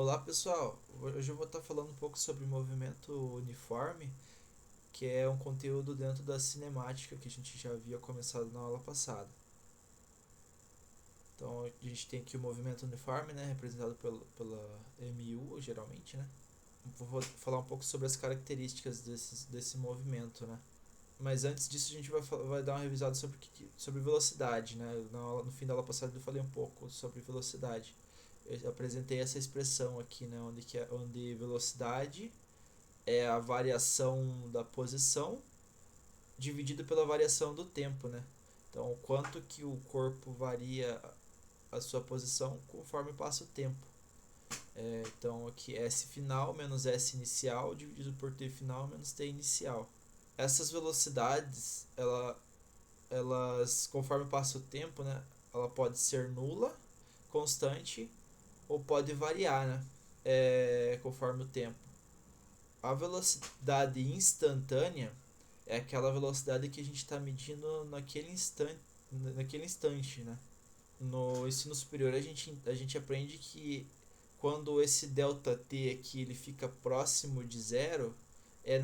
Olá pessoal, hoje eu vou estar falando um pouco sobre movimento uniforme, que é um conteúdo dentro da cinemática que a gente já havia começado na aula passada. Então a gente tem aqui o movimento uniforme, né, representado pela MU geralmente, né. Vou falar um pouco sobre as características desse movimento, né. Mas antes disso a gente vai dar uma revisada sobre velocidade, né. No fim da aula passada eu falei um pouco sobre velocidade. Eu apresentei essa expressão aqui, né, onde velocidade é a variação da posição dividido pela variação do tempo, né? Então, o quanto que o corpo varia a sua posição conforme passa o tempo. Então, aqui S final menos S inicial dividido por T final menos T inicial. Essas velocidades, elas conforme passa o tempo, né? Ela pode ser nula, constante ou pode variar, né? Conforme o tempo. A velocidade instantânea é aquela velocidade que a gente está medindo naquele instante, né? No ensino superior a gente aprende que quando esse ΔT aqui ele fica próximo de zero, é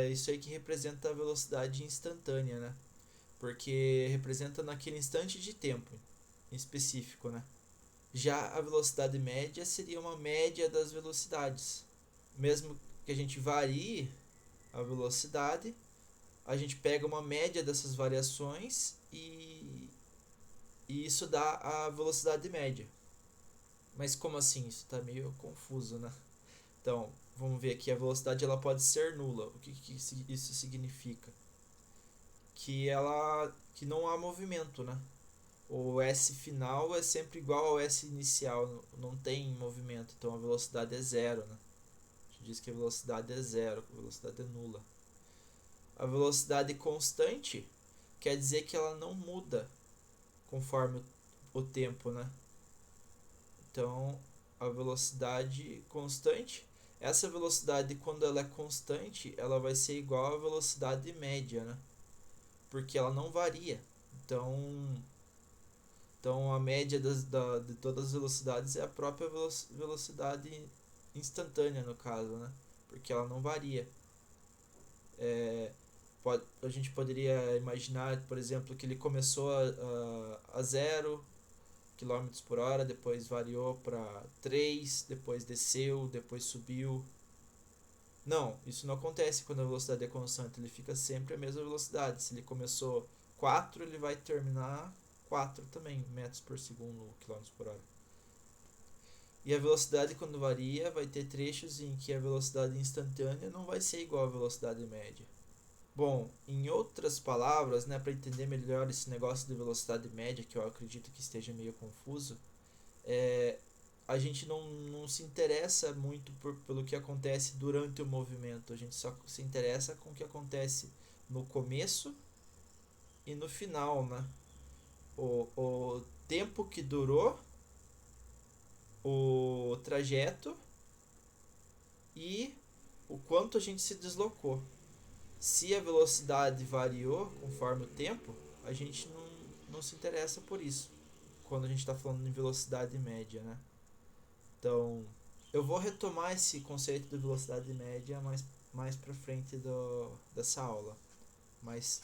isso aí que representa a velocidade instantânea, né? Porque representa naquele instante de tempo em específico, né? Já a velocidade média seria uma média das velocidades. Mesmo que a gente varie a velocidade, a gente pega uma média dessas variações e isso dá a velocidade média. Mas como assim? Isso está meio confuso, né? Então, vamos ver aqui, a velocidade ela pode ser nula. O que isso significa? Que não há movimento, né? O S final é sempre igual ao S inicial, não tem movimento, então a velocidade é zero, né? A gente diz que a velocidade é zero, a velocidade é nula. A velocidade constante quer dizer que ela não muda conforme o tempo, né? Então, a velocidade constante, essa velocidade quando ela é constante, ela vai ser igual à velocidade média, né? Porque ela não varia. Então a média de todas as velocidades é a própria velocidade instantânea no caso, né? Porque ela não varia. A gente poderia imaginar, por exemplo, que ele começou a 0 quilômetros por hora, depois variou para 3, depois desceu, depois subiu. Não, isso não acontece quando a velocidade é constante, ele fica sempre a mesma velocidade. Se ele começou 4, ele vai terminar 4 também, metros por segundo, quilômetros por hora. E a velocidade, quando varia, vai ter trechos em que a velocidade instantânea não vai ser igual à velocidade média. Bom, em outras palavras, né, para entender melhor esse negócio de velocidade média, que eu acredito que esteja meio confuso, a gente não se interessa muito pelo que acontece durante o movimento, a gente só se interessa com o que acontece no começo e no final, né? O tempo que durou o trajeto e o quanto a gente se deslocou. Se a velocidade variou conforme o tempo, a gente não se interessa por isso quando a gente está falando em velocidade média, né? Então, eu vou retomar esse conceito de velocidade média mais para frente dessa aula, mas,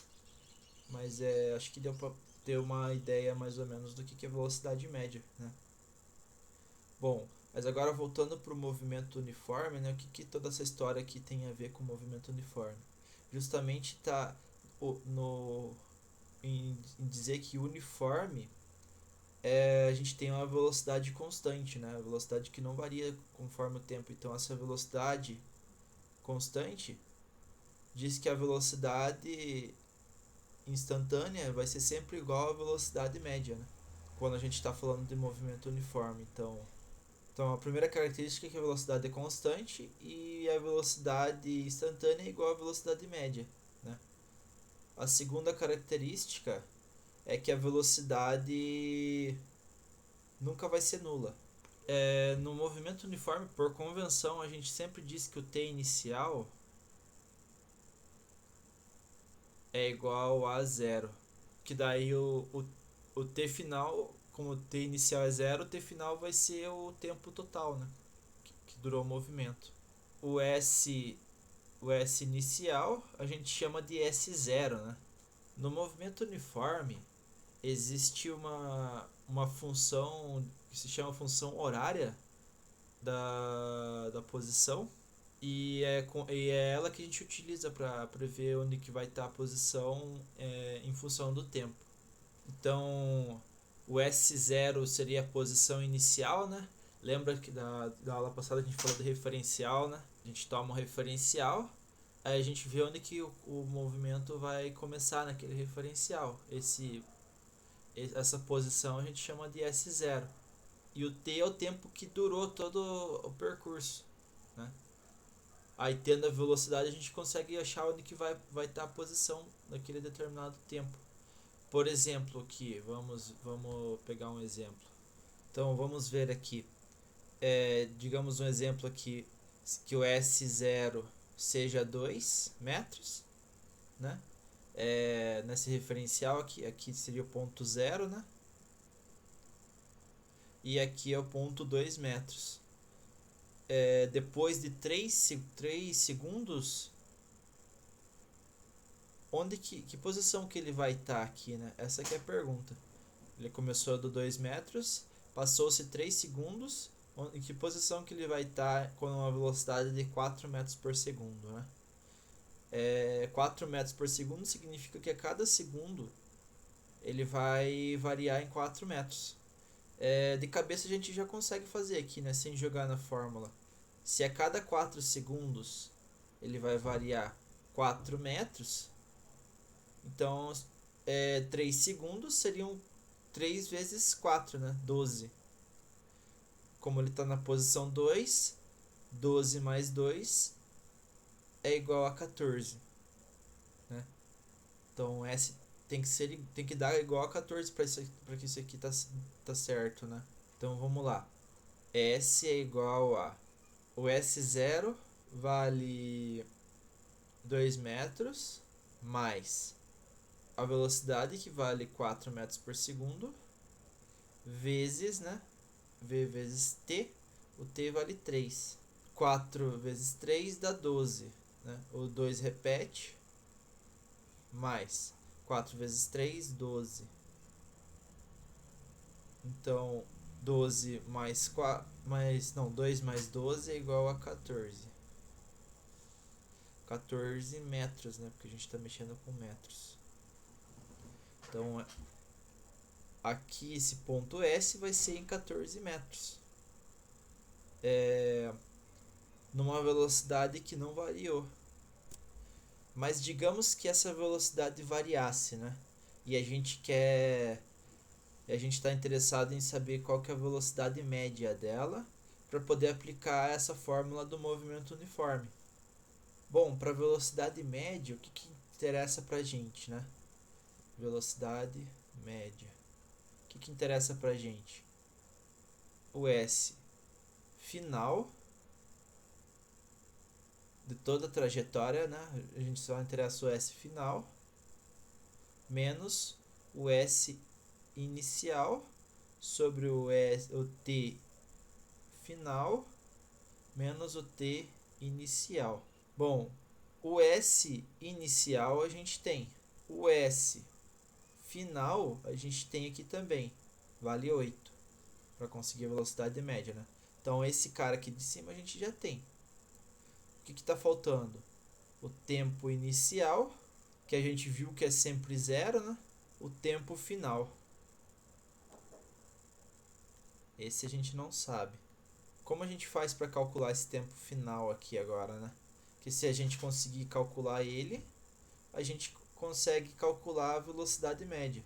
mas acho que deu para ter uma ideia mais ou menos do que é velocidade média, né? Bom, mas agora voltando para o movimento uniforme, né? Que toda essa história aqui tem a ver com o movimento uniforme? Justamente está em dizer que uniforme a gente tem uma velocidade constante, né? A velocidade que não varia conforme o tempo. Então essa velocidade constante diz que a velocidade instantânea vai ser sempre igual à velocidade média, né? Quando a gente está falando de movimento uniforme. Então a primeira característica é que a velocidade é constante e a velocidade instantânea é igual à velocidade média, né? A segunda característica é que a velocidade nunca vai ser nula. No movimento uniforme, por convenção, a gente sempre diz que o T inicial é igual a zero. Que daí o T final como o t inicial é 0, o t final vai ser o tempo total, né? Que durou o movimento. O S inicial a gente chama de S0, né? No movimento uniforme existe uma função que se chama função horária da posição, e é ela que a gente utiliza para prever onde que vai estar a posição em função do tempo. Então, o S0 seria a posição inicial, né? Lembra que da aula passada a gente falou do referencial, né? A gente toma um referencial, aí a gente vê onde que o movimento vai começar naquele referencial. Essa posição a gente chama de S0. E o T é o tempo que durou todo o percurso, né? Aí, tendo a velocidade, a gente consegue achar onde que vai estar a posição naquele determinado tempo. Por exemplo, aqui, vamos pegar um exemplo. Então, vamos ver aqui. Digamos um exemplo aqui, que o S0 seja 2 metros, né? Nesse referencial aqui seria o ponto 0, né? E aqui é o ponto 2 metros. Depois de 3 segundos, que posição que ele vai estar aqui, né? Essa aqui é a pergunta. Ele começou do 2 metros, passou-se 3 segundos, em que posição que ele vai estar com uma velocidade de 4 metros por segundo, né? 4 metros por segundo significa que a cada segundo ele vai variar em 4 metros. De cabeça a gente já consegue fazer aqui, né? Sem jogar na fórmula. Se a cada 4 segundos ele vai variar 4 metros, então 3 segundos seriam 3 vezes 4, né? 12. Como ele está na posição 2, 12 mais 2 é igual a 14. Né? Então S tem que dar igual a 14 para que isso aqui tá certo, né? Então vamos lá. S é igual a... O S0 vale 2 metros mais a velocidade, que vale 4 metros por segundo, vezes, né? V vezes T. O T vale 3. 4 vezes 3 dá 12. Né? O 2 repete. Mais 4 vezes 3, 12. Então, 12 mais 4, 2 mais 12 é igual a 14. 14 metros, né? Porque a gente está mexendo com metros. Então, aqui esse ponto S vai ser em 14 metros. Numa velocidade que não variou. Mas digamos que essa velocidade variasse, né? E a gente está interessado em saber qual que é a velocidade média dela para poder aplicar essa fórmula do movimento uniforme. Bom, para velocidade média, o que interessa para a gente, né? Velocidade média. O que interessa para a gente? O S final de toda a trajetória, né? A gente só interessa o S final menos o S inicial sobre o T final menos o T inicial. Bom, o S inicial a gente tem. O S final a gente tem aqui também. Vale 8 para conseguir a velocidade média, né? Então esse cara aqui de cima a gente já tem. O que está faltando? O tempo inicial, que a gente viu que é sempre 0, né? O tempo final. Esse a gente não sabe. Como a gente faz para calcular esse tempo final aqui agora, né? Que se a gente conseguir calcular ele, a gente consegue calcular a velocidade média.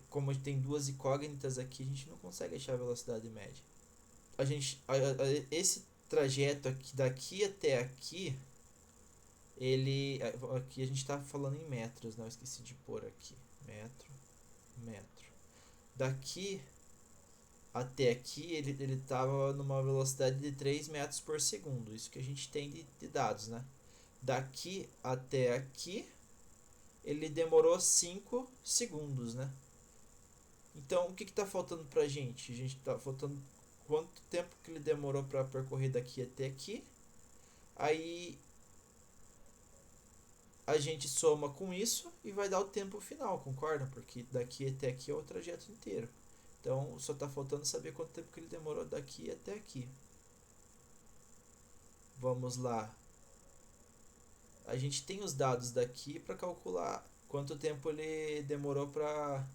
Como tem duas incógnitas aqui, a gente não consegue achar a velocidade média. Esse trajeto aqui, daqui até aqui, aqui a gente está falando em metros, não, eu esqueci de pôr aqui. Metro. Daqui até aqui ele estava numa velocidade de 3 metros por segundo. Isso que a gente tem de dados, né? Daqui até aqui ele demorou 5 segundos, né? Então, o que está faltando para a gente? A gente está faltando quanto tempo que ele demorou para percorrer daqui até aqui. Aí a gente soma com isso e vai dar o tempo final, concorda? Porque daqui até aqui é o trajeto inteiro. Então, só está faltando saber quanto tempo que ele demorou daqui até aqui. Vamos lá. A gente tem os dados daqui para calcular quanto tempo ele demorou para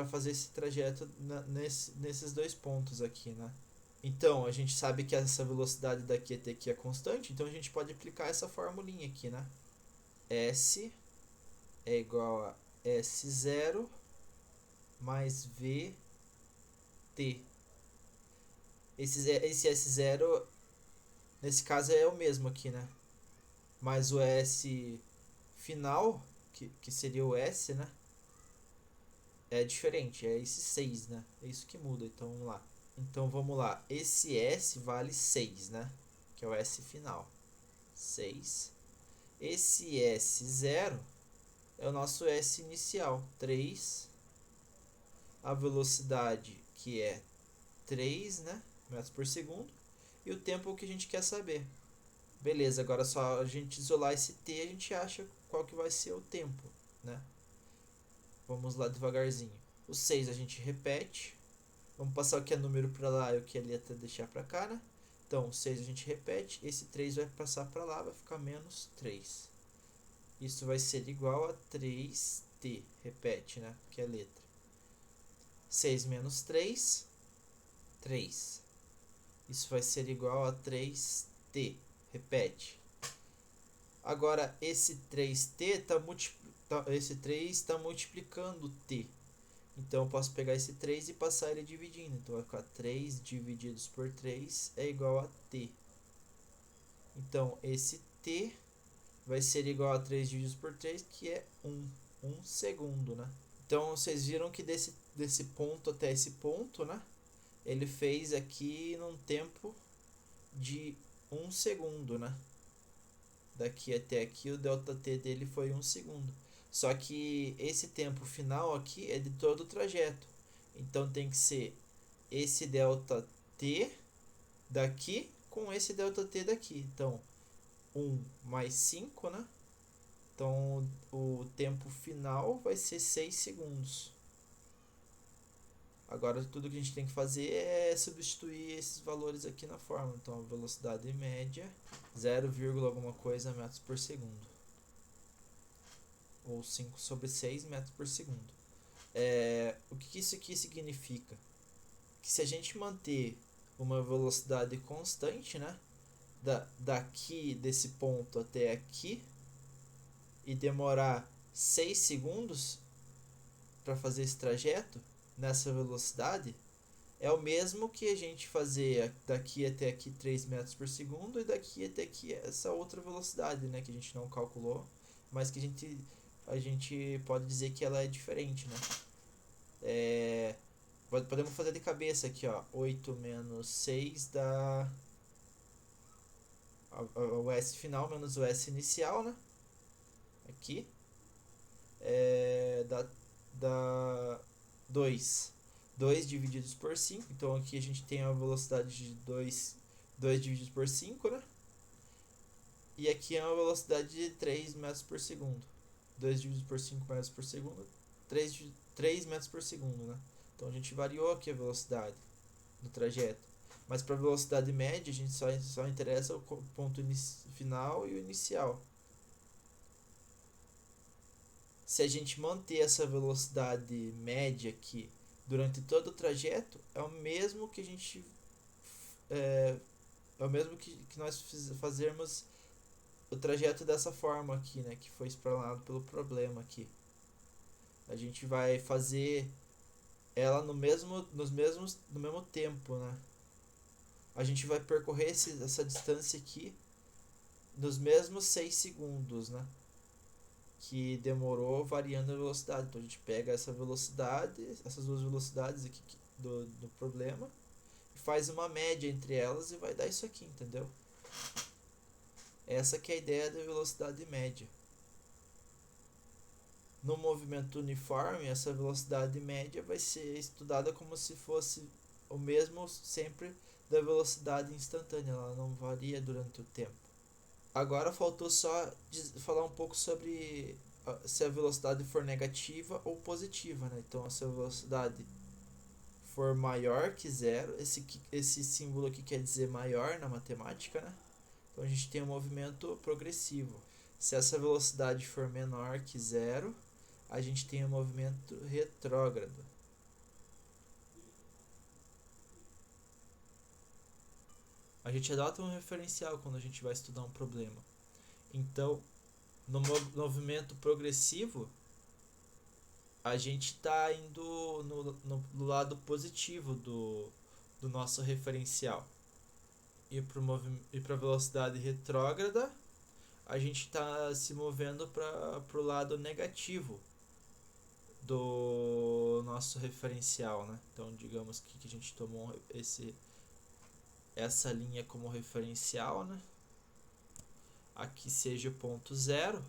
fazer esse trajeto nesses dois pontos aqui, né? Então, a gente sabe que essa velocidade daqui até aqui é constante, então a gente pode aplicar essa formulinha aqui, né? S é igual a S0 mais VT. Esse S0, nesse caso, é o mesmo aqui, né? Mas o S final, que seria o S, né? É diferente, é esse 6, né? É isso que muda, então vamos lá. Então vamos lá, esse S vale 6, né? Que é o S final. 6. Esse S0 é o nosso S inicial, 3. A velocidade que é 3, né? Metros por segundo. E o tempo que a gente quer saber. Beleza, agora só a gente isolar esse T, a gente acha qual que vai ser o tempo, né? Vamos lá devagarzinho. O 6 a gente repete. Vamos passar o que é número para lá e o que é letra deixar para cá, né? Então, o 6 a gente repete. Esse 3 vai passar para lá, vai ficar menos 3. Isso vai ser igual a 3t. Repete, né? Que é a letra. 6 menos 3, 3. Isso vai ser igual a 3t. Repete. Agora, esse 3t esse 3 está multiplicando t. Então, eu posso pegar esse 3 e passar ele dividindo. Então, vai ficar 3 divididos por 3 é igual a t. Então, esse t vai ser igual a 3 divididos por 3, que é 1. 1 segundo, né? Então, vocês viram que desse ponto até esse ponto, né? Ele fez aqui num tempo de 1 segundo, né? Daqui até aqui o ΔT dele foi 1 segundo. Só que esse tempo final aqui é de todo o trajeto. Então tem que ser esse ΔT daqui com esse ΔT daqui. Então 1 mais 5, né? Então o tempo final vai ser 6 segundos. Agora tudo que a gente tem que fazer é substituir esses valores aqui na fórmula. Então a velocidade média 0, alguma coisa metros por segundo. Ou 5 sobre 6 metros por segundo. O que isso aqui significa? Que se a gente manter uma velocidade constante, né? Daqui desse ponto até aqui e demorar 6 segundos para fazer esse trajeto nessa velocidade, é o mesmo que a gente fazer daqui até aqui 3 metros por segundo e daqui até aqui essa outra velocidade, né, que a gente não calculou, mas que a gente pode dizer que ela é diferente, né? Podemos fazer de cabeça aqui, ó. 8 menos 6 dá o S final menos o S inicial, né? Aqui. Dá 2. 2 divididos por 5. Então aqui a gente tem a velocidade de 2 divididos por 5, né? E aqui é uma velocidade de 3 metros por segundo. 2 divididos por 5 metros por segundo. 3 metros por segundo, né? Então a gente variou aqui a velocidade do trajeto. Mas para a velocidade média, a gente só interessa o ponto final e o inicial. Se a gente manter essa velocidade média aqui durante todo o trajeto, é o mesmo que a gente é o mesmo que nós fazermos o trajeto dessa forma aqui, né, que foi explanado pelo problema aqui. A gente vai fazer ela no mesmo tempo, né? A gente vai percorrer essa distância aqui nos mesmos 6 segundos, né? Que demorou variando a velocidade. Então a gente pega essa velocidade, essas duas velocidades aqui do problema, e faz uma média entre elas e vai dar isso aqui, entendeu? Essa que é a ideia da velocidade média. No movimento uniforme, essa velocidade média vai ser estudada como se fosse o mesmo sempre da velocidade instantânea, ela não varia durante o tempo. Agora faltou só falar um pouco sobre se a velocidade for negativa ou positiva, né? Então, se a velocidade for maior que zero, esse símbolo aqui quer dizer maior na matemática, né? Então a gente tem um movimento progressivo. Se essa velocidade for menor que zero, a gente tem um movimento retrógrado. A gente adota um referencial quando a gente vai estudar um problema. Então, no movimento progressivo, a gente está indo no lado positivo do nosso referencial. E para a velocidade retrógrada, a gente está se movendo para o lado negativo do nosso referencial, né? Então, digamos que a gente tomou essa linha como referencial, né? Aqui seja o ponto zero.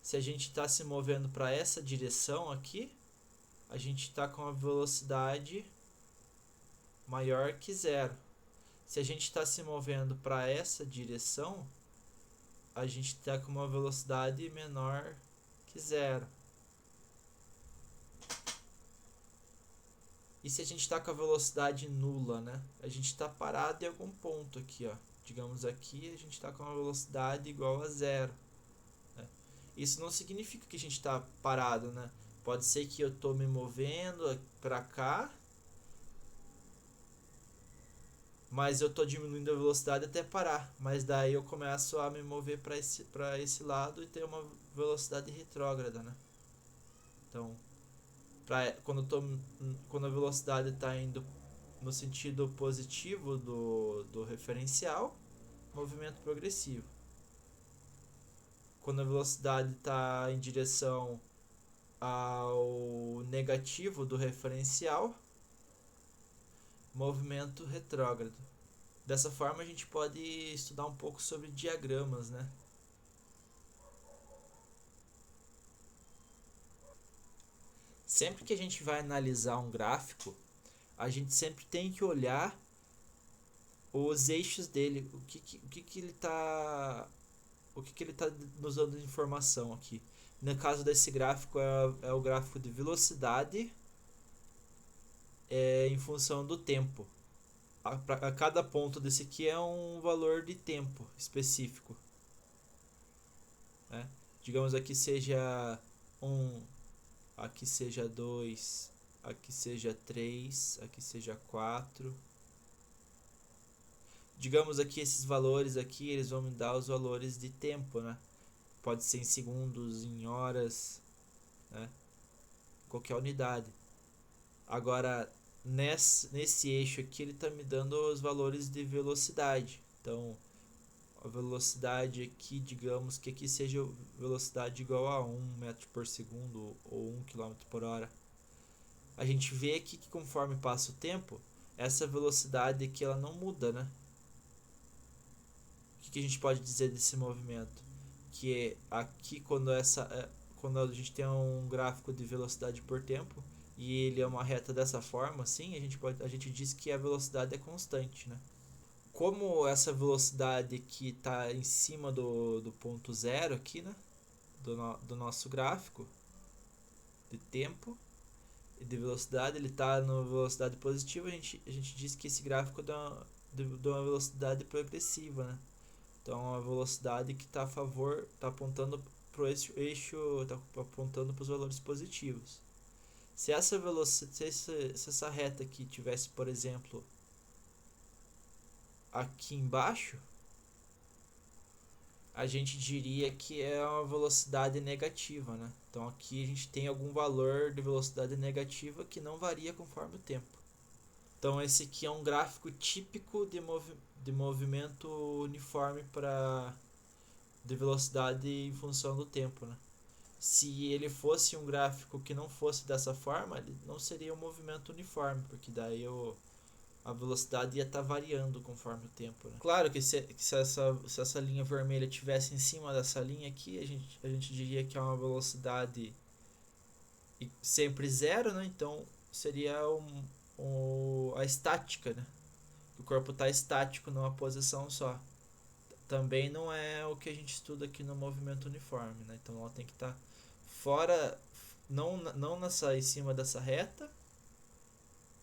Se a gente está se movendo para essa direção aqui, a gente está com a velocidade maior que zero. Se a gente está se movendo para essa direção, a gente está com uma velocidade menor que zero. E se a gente está com a velocidade nula, né? A gente está parado em algum ponto aqui, ó. Digamos aqui, a gente está com uma velocidade igual a zero. Né? Isso não significa que a gente está parado, né? Pode ser que eu estou me movendo para cá, mas eu estou diminuindo a velocidade até parar. Mas daí eu começo a me mover para esse lado e ter uma velocidade retrógrada, né? Então, quando a velocidade está indo no sentido positivo do referencial, movimento progressivo. Quando a velocidade está em direção ao negativo do referencial, movimento retrógrado. Dessa forma a gente pode estudar um pouco sobre diagramas, né? Sempre que a gente vai analisar um gráfico, a gente sempre tem que olhar os eixos dele, o que ele está nos dando de informação aqui. No caso desse gráfico é o gráfico de velocidade em função do tempo. A cada ponto desse aqui é um valor de tempo específico. Né? Digamos aqui seja 1, aqui seja 2, aqui seja 3, aqui seja 4. Digamos aqui esses valores aqui, eles vão me dar os valores de tempo, né? Pode ser em segundos, em horas, né? Qualquer unidade. Agora, nesse eixo aqui, ele está me dando os valores de velocidade. Então, a velocidade aqui, digamos que aqui seja velocidade igual a 1 metro por segundo ou 1 km por hora. A gente vê aqui que conforme passa o tempo, essa velocidade aqui ela não muda, né? O que a gente pode dizer desse movimento? Que aqui quando a gente tem um gráfico de velocidade por tempo e ele é uma reta dessa forma, assim, a gente diz que a velocidade é constante, né? Como essa velocidade que está em cima do ponto zero aqui, né? Do nosso gráfico de tempo e de velocidade, ele está na velocidade positiva, a gente diz que esse gráfico de uma velocidade progressiva, né? Então a velocidade que está a favor, está apontando para o eixo, está apontando para os valores positivos. Se essa velocidade, se essa reta aqui tivesse, por exemplo, aqui embaixo, a gente diria que é uma velocidade negativa, né? Então aqui a gente tem algum valor de velocidade negativa que não varia conforme o tempo. Então esse aqui é um gráfico típico de movimento uniforme de velocidade em função do tempo, né? Se ele fosse um gráfico que não fosse dessa forma, ele não seria um movimento uniforme, porque daí a velocidade ia estar variando conforme o tempo, né? Claro que se essa linha vermelha tivesse em cima dessa linha aqui, a gente diria que é uma velocidade sempre zero, né? Então seria a estática, né? O corpo está estático numa posição só. Também não é o que a gente estuda aqui no movimento uniforme, né? Então ela tem que estar fora, não em cima dessa reta,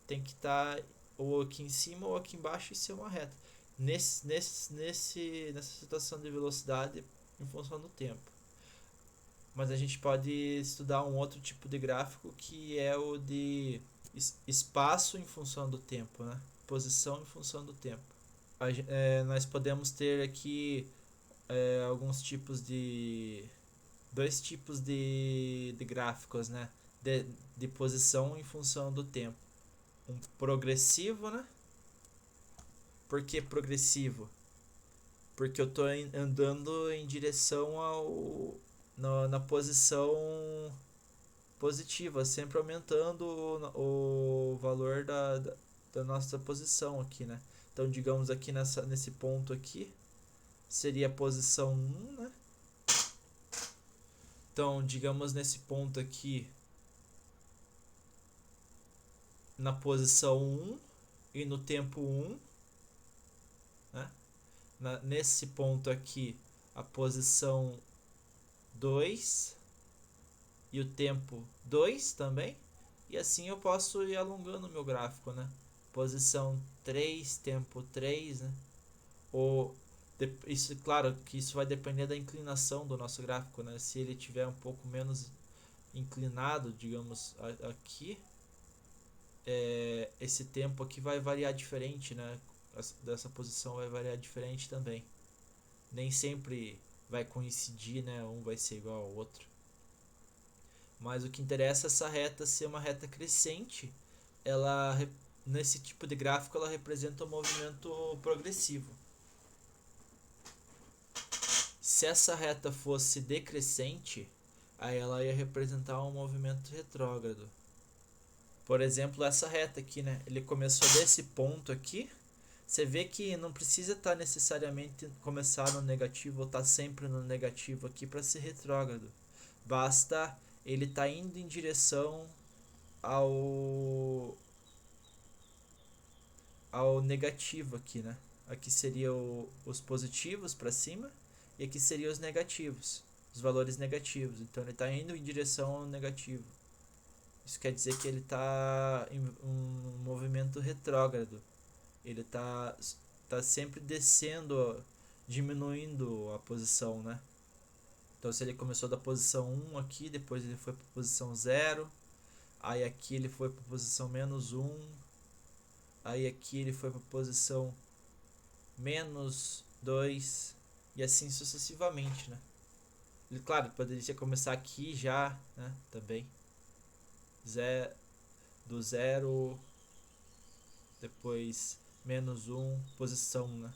tem que estar ou aqui em cima ou aqui embaixo e ser uma reta. Nessa situação de velocidade em função do tempo. Mas a gente pode estudar um outro tipo de gráfico que é o de espaço em função do tempo, né? Posição em função do tempo. Nós podemos ter aqui alguns tipos de dois tipos de gráficos, né? De posição em função do tempo. Um progressivo, né? Por que progressivo? Porque eu estou andando em direção na posição positiva, sempre aumentando o valor da nossa posição aqui, né? Então, digamos aqui nesse ponto aqui, seria a posição 1, né? Então, digamos nesse ponto aqui, na posição 1 e no tempo 1, né? Nesse ponto aqui, a posição 2 e o tempo 2 também. E assim eu posso ir alongando o meu gráfico, né? Posição 3, tempo 3, né? Ou isso, claro que isso vai depender da inclinação do nosso gráfico, né? Se ele tiver um pouco menos inclinado, digamos, aqui, esse tempo aqui vai variar diferente, né? Dessa posição vai variar diferente também. Nem sempre vai coincidir, né? Um vai ser igual ao outro. Mas o que interessa é essa reta ser uma reta crescente. Ela, nesse tipo de gráfico, ela representa um movimento progressivo. Se essa reta fosse decrescente, aí ela ia representar um movimento retrógrado. Por exemplo, essa reta aqui, né? Ele começou desse ponto aqui. Você vê que não precisa estar necessariamente começar no negativo ou estar sempre no negativo aqui para ser retrógrado. Basta ele estar indo em direção ao negativo aqui, né? Aqui seria os positivos para cima e aqui seriam os negativos, os valores negativos. Então ele está indo em direção ao negativo. Isso quer dizer que ele está em um movimento retrógrado. Ele tá sempre descendo, diminuindo a posição, né? Então se ele começou da posição 1 aqui, depois ele foi para a posição 0, aí aqui ele foi para a posição menos 1, aí aqui ele foi para a posição menos 2 e assim sucessivamente, né? Ele, claro, poderia começar aqui já, né? Também. Do 0, depois menos 1, posição, né?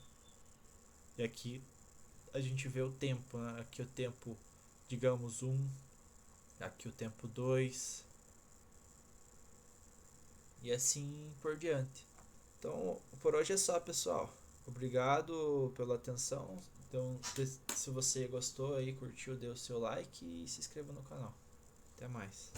E aqui a gente vê o tempo, né? Aqui o tempo, digamos 1, aqui o tempo 2 e assim por diante. Então, por hoje é só, pessoal. Obrigado pela atenção. Então, se você gostou aí, curtiu, dê o seu like e se inscreva no canal. Até mais.